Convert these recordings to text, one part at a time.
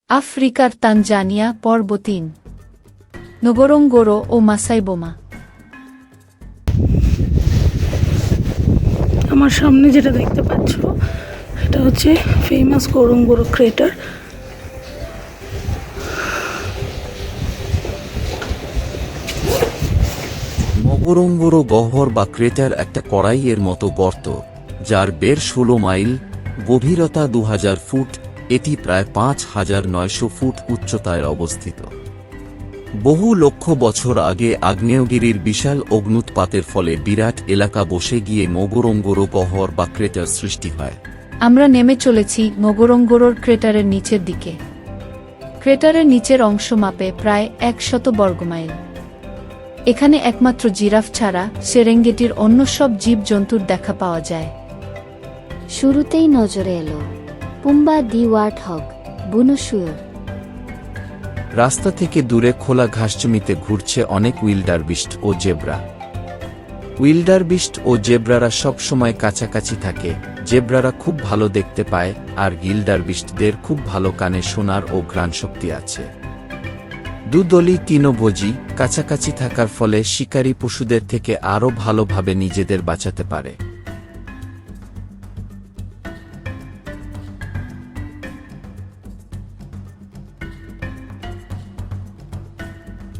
আফ্রিকার তানজানিয়া পর্ব ৩ নগরোঙ্গোরো ও মাসাই বোমা। আমার সামনে যেটা দেখতে পাচ্ছ এটা হচ্ছে ফেমাস গোরোঙ্গোরো ক্রেটার। নগরোঙ্গোরো গহ্বর বা ক্রেটার একটা কড়াইয়ের মতো গর্ত, যার বের ১৬ মাইল, গভীরতা ২০০০ ফুট। এটি প্রায় ৫,৯০০ ফুট উচ্চতায় অবস্থিত। বহু লক্ষ বছর আগে আগ্নেয়গিরির বিশাল অগ্ন্যুৎপাতের ফলে বিরাট এলাকা বসে গিয়ে নগরোঙ্গোরো গহ্বর বা ক্রেটার সৃষ্টি হয়। আমরা নেমে চলেছি নগরোঙ্গোরোর ক্রেটারের নিচের দিকে। ক্রেটারের নিচের অংশ মাপে প্রায় ১০০ বর্গমাইল। এখানে একমাত্র জিরাফ ছাড়া সেরেঙ্গেটির অন্য সব জীবজন্তুর দেখা পাওয়া যায়। শুরুতেই নজরে এলো পুম্বা দি ওয়ার্টহগ, বুনো শুয়োর। রাস্তা থেকে দূরে খোলা ঘাসজমিতে ঘুরছে অনেক উইল্ডারবিস্ট ও জেব্রা। উইল্ডারবিস্ট ও জেব্রারা সব সময় কাছাকাছি থাকে। জেব্রারা খুব ভালো দেখতে পায়, আর উইল্ডারবিস্টদের খুব ভালো কানে শোনার ও ঘ্রাণশক্তি আছে। দুদলই তৃণভোজী, কাছাকাছি থাকার ফলে শিকারী পশুদের থেকে আরও ভালোভাবে নিজেদের বাঁচাতে পারে।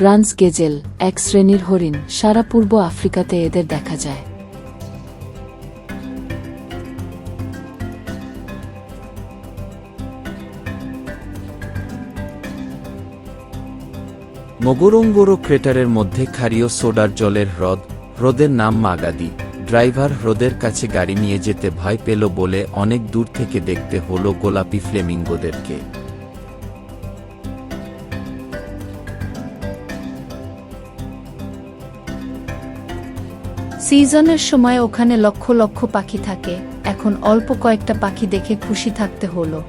গ্রান্স গেজেল এক শ্রেণীর হরিণ। সারা পূর্ব আফ্রিকাতে এদের দেখা যায়। নগরোঙ্গোরো ক্রেটারের মধ্যে ক্ষারীয় সোডার জলের হ্রদ। হ্রদের নাম মাগাদি। ড্রাইভার হ্রদের কাছে গাড়ি নিয়ে যেতে ভয় পেল বলে অনেক দূর থেকে দেখতে হলো গোলাপি ফ্লেমিঙ্গোদেরকে। সিজনের সময় ওখানে লক্ষ লক্ষ পাখি থাকে। এখন অল্প কয়েকটা পাখি দেখে খুশি থাকতে হলো।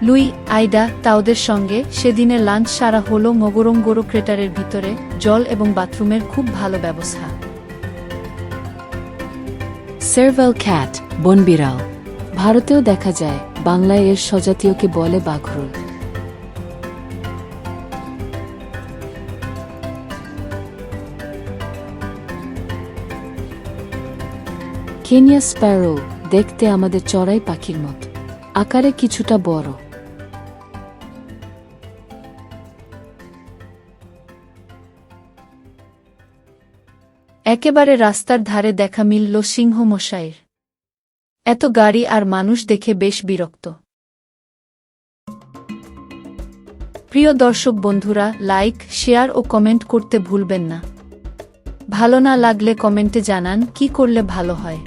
লুই, আইডা, তাওদের সঙ্গে সেদিনের লাঞ্চ সারা হলো নগরোঙ্গোরো ক্রেটারের ভিতরে। জল এবং বাথরুমের খুব ভালো ব্যবস্থা। Several cat, বনবিড়াল। ভারতেও দেখা যায়, বাংলায় এর স্বজাতীয়কে বলে বাঘরুল। কেনিয়া স্প্যারো দেখতে আমাদের চড়াই পাখির মতো, আকারে কিছুটা বড়। একেবারে রাস্তার ধারে দেখা মিলল সিংহ মশাইর। এত গাড়ি আর মানুষ দেখে বেশ বিরক্ত। প্রিয় দর্শক বন্ধুরা, লাইক, শেয়ার ও কমেন্ট করতে ভুলবেন না। ভালো না লাগলে কমেন্টে জানান কি করলে ভালো হয়।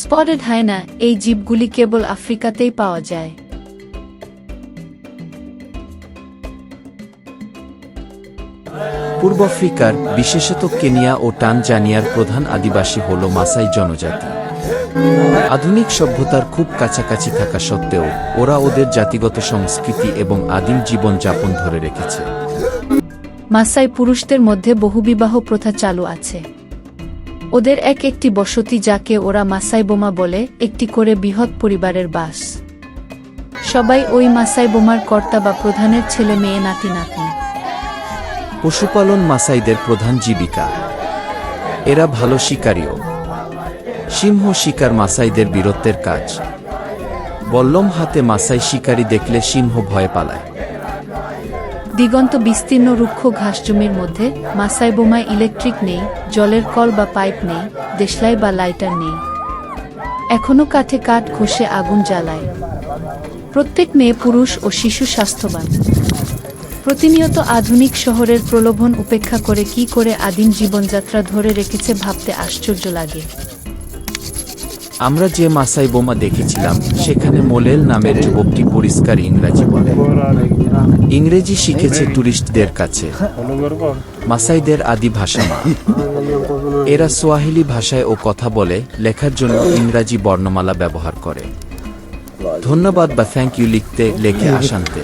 স্পটেড হায়না, এই জীবগুলি কেবল আফ্রিকাতেই পাওয়া যায়। পূর্ব আফ্রিকার, বিশেষত কেনিয়া ও টানজানিয়ার প্রধান আদিবাসী হল মাসাই জনজাতি। আধুনিক সভ্যতার খুব কাছাকাছি থাকা সত্ত্বেও ওরা ওদের জাতিগত সংস্কৃতি এবং আদিম জীবন যাপন ধরে রেখেছে। মাসাই পুরুষদের মধ্যে বহুবিবাহ প্রথা চালু আছে। ওদের একটি বসতি, যাকে ওরা মাসাই বোমা বলে, একটি করে বৃহৎ পরিবারের বাস। সবাই ওই মাসাই বোমার কর্তা বা প্রধানের ছেলে মেয়ে, নাতি নাতনি। পশুপালন মাসাইদের প্রধান জীবিকা। এরা ভালো শিকারীও। সিংহ শিকার মাসাইদের বীরত্বের কাজ। বল্লম হাতে মাসাই শিকারী দেখলে সিংহ ভয়ে পালায়। দিগন্ত বিস্তীর্ণ রুক্ষ ঘাসজমির মধ্যে মাসাই বোমায় ইলেকট্রিক নেই, জলের কল বা পাইপ নেই, দেশলাই বা লাইটার নেই। এখনো কাঠে কাঠ ঘষে আগুন জ্বালায়। প্রত্যেক মেয়ে, পুরুষ ও শিশু স্বাস্থ্যবান। প্রতিনিয়ত আধুনিক শহরের প্রলোভন উপেক্ষা করে কি করে আদিম জীবনযাত্রা ধরে রেখেছে ভাবতে আশ্চর্য লাগে। আমরা যে মাসাই বোমা দেখেছিলাম, সেখানে মোলেল নামের যুবকটি পরিষ্কার ইংরাজি বলে। ইংরেজি শিখেছে টুরিস্টদের কাছে। মাসাইদের আদি ভাষা মা। এরা সোয়াহিলি ভাষায় ও কথা বলে, লেখার জন্য ইংরাজি বর্ণমালা ব্যবহার করে। ধন্যবাদ বা থ্যাংক ইউ লিখতে লেখে আসান্তে।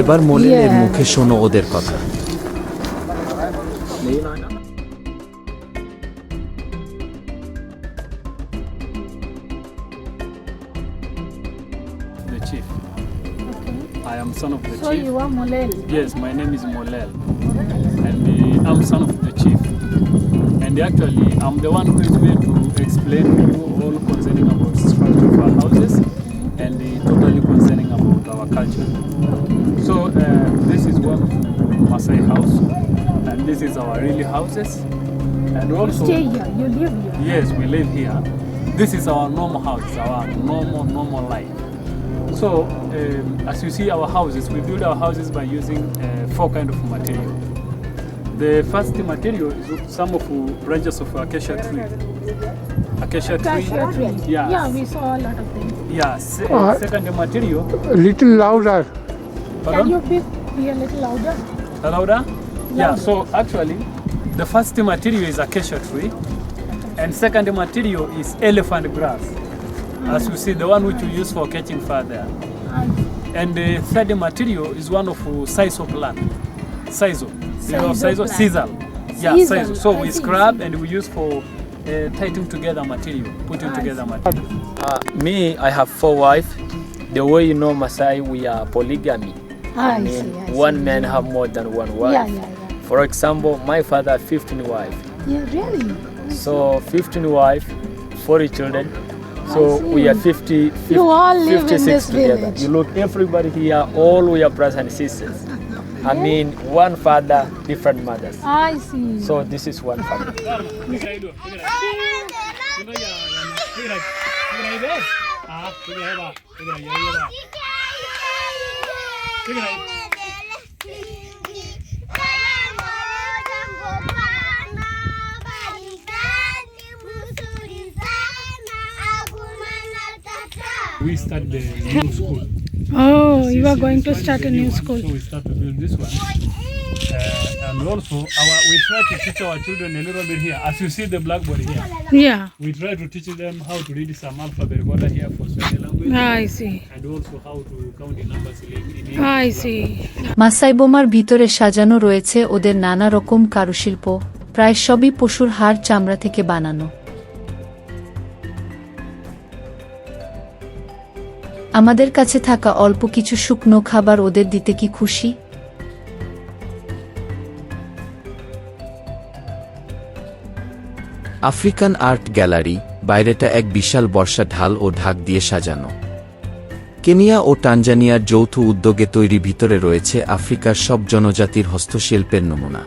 এবার মোলেলের মুখে শোনো ওদের কথা। The chief. I am son of the So chief. you are Molel. Yes, my name is Molel, and I'm son of the chief. And actually, I'm the one who is going to explain to you all concerning about structure of our houses and totally concerning about our culture. So this is one Maasai house, and this is our really houses. And also, Stay here. You live here. yes, we live here. This is our normal house, our normal life. So, as you see our houses, we build our houses by using 4 kind of material. The first material is some of branches of acacia tree. Acacia tree. Cassia tree. Yeah. Yeah, we saw a lot of them. Yeah. Second material. Little louder. Can Pardon? you be a little louder? Louder? Yeah. So actually, the first material is acacia tree, and second material is elephant grass. As you see, the one which we use for catching fire there. And the third material is one of sisal plant. Sisal. You know Sisal sisal? plant. Sisal. Yeah, Sisal, sisal. So I we see, scrub and we use for tightening together material, putting together material. Me, I have 4 wives. The way you know Masai, we are polygamy. I see. One man have more than one wife. Yeah. For example, my father 15 wife. Yeah, really? So 15 wife, 40 children. So we are 50, You all live in 56 this together. village. You look, everybody here, all we are brothers and sisters. I mean, one father, different mothers. I see. So this is one family. We start the new school. Oh, you are going to start a new school. So we start to build this one. And also, we try to teach our children a little bit here. As you see the blackboard here, Yeah, we try to teach them how to read some alphabet order here for Swahili language. I see. And also how to count the numbers in English. I see. মাসাই বোমার ভিতরে সাজানো রয়েছে ওদের নানা রকম কারুশিল্প, প্রায় সবই পশুর হাড় চামড়া থেকে বানানো। আমাদের কাছে থাকা অল্প কিছু শুকনো খাবার ওদের দিতে কি খুশি? আফ্রিকান আর্ট গ্যালারি, বাইরেটা এক বিশাল বর্ষা ঢাল ও ঢাক দিয়ে সাজানো। কেনিয়া ও টানজানিয়ার যৌথ উদ্যোগে তৈরি, ভিতরে রয়েছে আফ্রিকার সব জনজাতির হস্তশিল্পের নমুনা।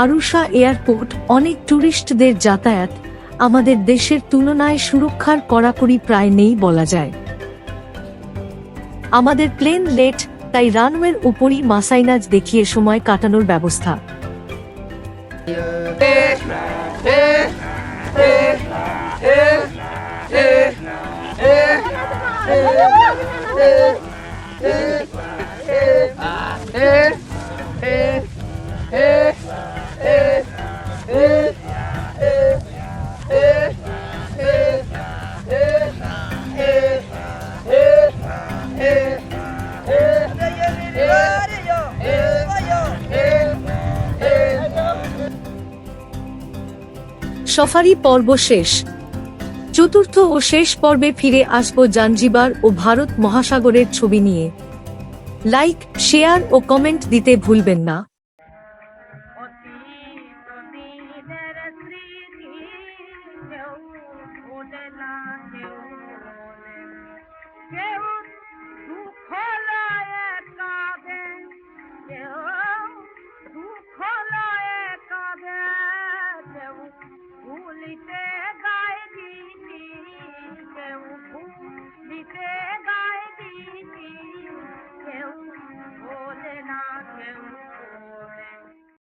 আরুশা এয়ারপোর্ট অনেক ট্যুরিস্টদের যাতায়াত আমাদের দেশের তুলনায় সুরক্ষার কড়াকড়ি প্রায় নেই বলা যায়। আমাদের প্লেন লেট, তাই রানওয়ের উপরই মাসাইনাজ দেখিয়ে সময় কাটানোর ব্যবস্থা। সফারি পর্ব শেষ। চতুর্থ ও শেষ পর্বে ফিরে আসব জাঞ্জিবার ও ভারত মহাসাগরের ছবি নিয়ে। লাইক, শেয়ার ও কমেন্ট দিতে ভুলবেন না। ভুলিতে